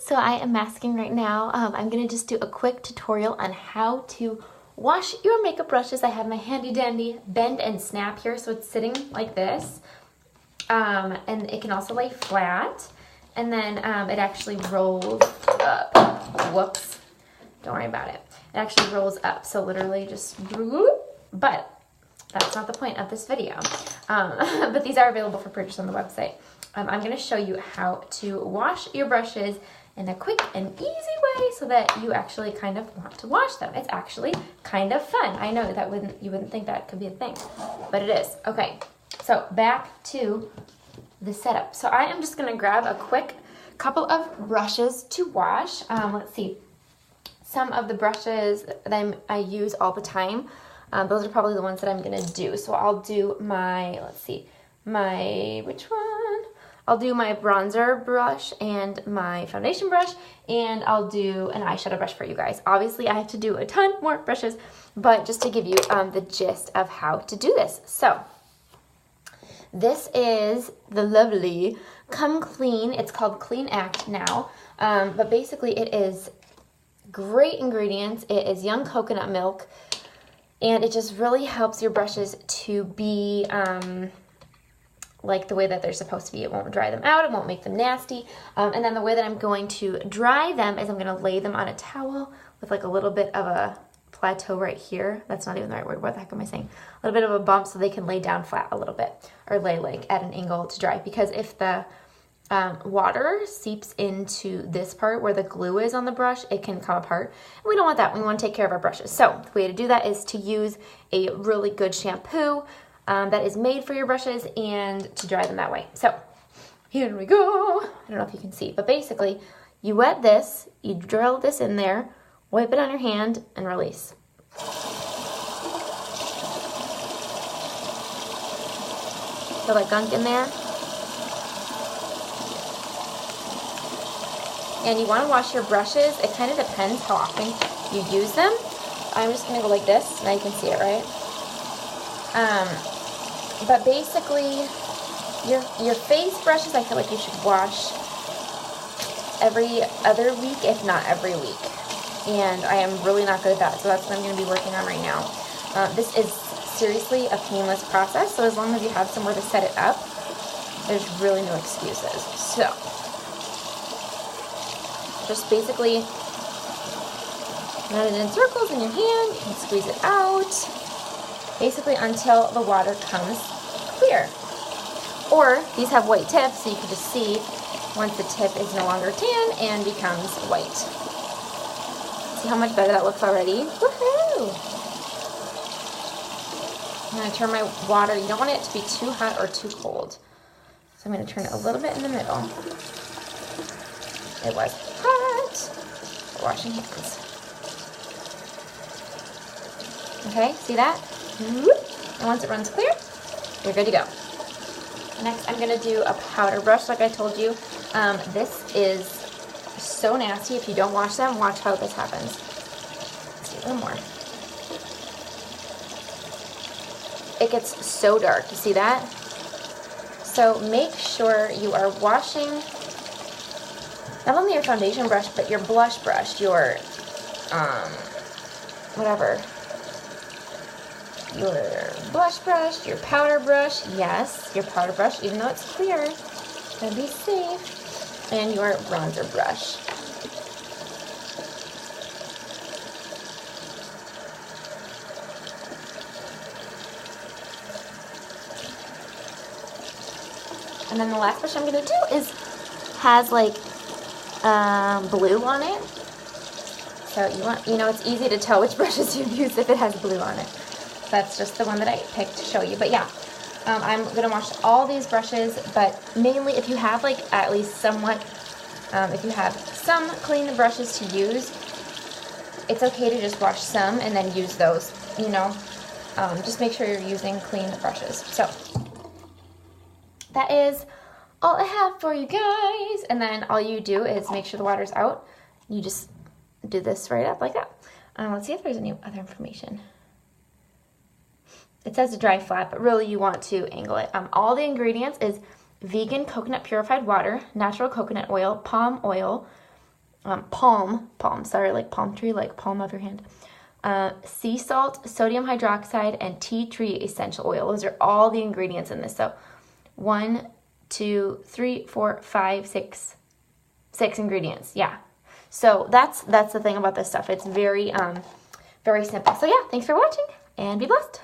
So I am masking right now. I'm gonna just do a quick tutorial on how to wash your makeup brushes. I have my handy dandy bend and snap here, so it's sitting like this. And it can also lay flat. And then it actually rolls up. Whoops, don't worry about it. It actually rolls up, so literally just, but that's not the point of this video. But these are available for purchase on the website. I'm gonna show you how to wash your brushes in a quick and easy way so that you actually kind of want to wash them. It's actually kind of fun. I know that you wouldn't think that could be a thing, but it is. Okay, so back to the setup. So I am just gonna grab a quick couple of brushes to wash. Let's see, some of the brushes that I use all the time, those are probably the ones that I'm gonna do. So I'll do my, let's see, which one? I'll do my bronzer brush and my foundation brush, and I'll do an eyeshadow brush for you guys. Obviously, I have to do a ton more brushes, but just to give you the gist of how to do this. So this is the lovely Come Clean. It's called Clean Act now, but basically it is great ingredients. It is young coconut milk, and it just really helps your brushes to be like the way that they're supposed to be. It won't dry them out, it won't make them nasty. And then the way that I'm going to dry them is I'm gonna lay them on a towel with like a little bit of a plateau right here. That's not even the right word, what the heck am I saying? A little bit of a bump so they can lay down flat a little bit, or lay like at an angle to dry. Because if the water seeps into this part where the glue is on the brush, it can come apart. And we don't want that. We want to take care of our brushes. So the way to do that is to use a really good shampoo that is made for your brushes and to dry them that way. So here we go. I don't know if you can see, but basically you wet this, you drill this in there, wipe it on your hand, and release. Feel like gunk in there? And you want to wash your brushes. It kind of depends how often you use them. I'm just going to go like this. Now you can see it, right? But basically, your face brushes, I feel like you should wash every other week, if not every week. And I am really not good at that, so that's what I'm going to be working on right now. This is seriously a painless process, so as long as you have somewhere to set it up, there's really no excuses. So just basically run it in circles in your hand. You can squeeze it out, basically until the water comes clear. Or these have white tips, so you can just see once the tip is no longer tan and becomes white. See how much better that looks already? Woohoo! I'm going to turn my water. You don't want it to be too hot or too cold. So I'm going to turn it a little bit in the middle. It was hot for washing hands. Okay, see that? And once it runs clear, you're good to go. Next, I'm going to do a powder brush like I told you. This is so nasty. If you don't wash them, watch how this happens. Let's see, a little more. It gets so dark. You see that? So make sure you are washing not only your foundation brush, but your blush brush, your whatever. Your blush brush, your powder brush, yes, your powder brush, even though it's clear, gotta be safe, and your bronzer brush. And then the last brush I'm gonna do has like blue on it. So it's easy to tell which brushes you've used if it has blue on it. That's just the one that I picked to show you. But yeah, I'm going to wash all these brushes, but mainly if you have like at least somewhat, if you have some clean brushes to use, it's okay to just wash some and then use those, just make sure you're using clean brushes. So that is all I have for you guys. And then all you do is make sure the water's out. You just do this right up like that. Let's see if there's any other information. It says to dry flat, but really you want to angle it. All the ingredients is vegan coconut purified water, natural coconut oil, palm oil, palm, sorry, like palm tree, like palm of your hand. Sea salt, sodium hydroxide, and tea tree essential oil. Those are all the ingredients in this. So 1, 2, 3, 4, 5, 6 ingredients. Yeah. So that's the thing about this stuff. It's very, very simple. So yeah, thanks for watching and be blessed.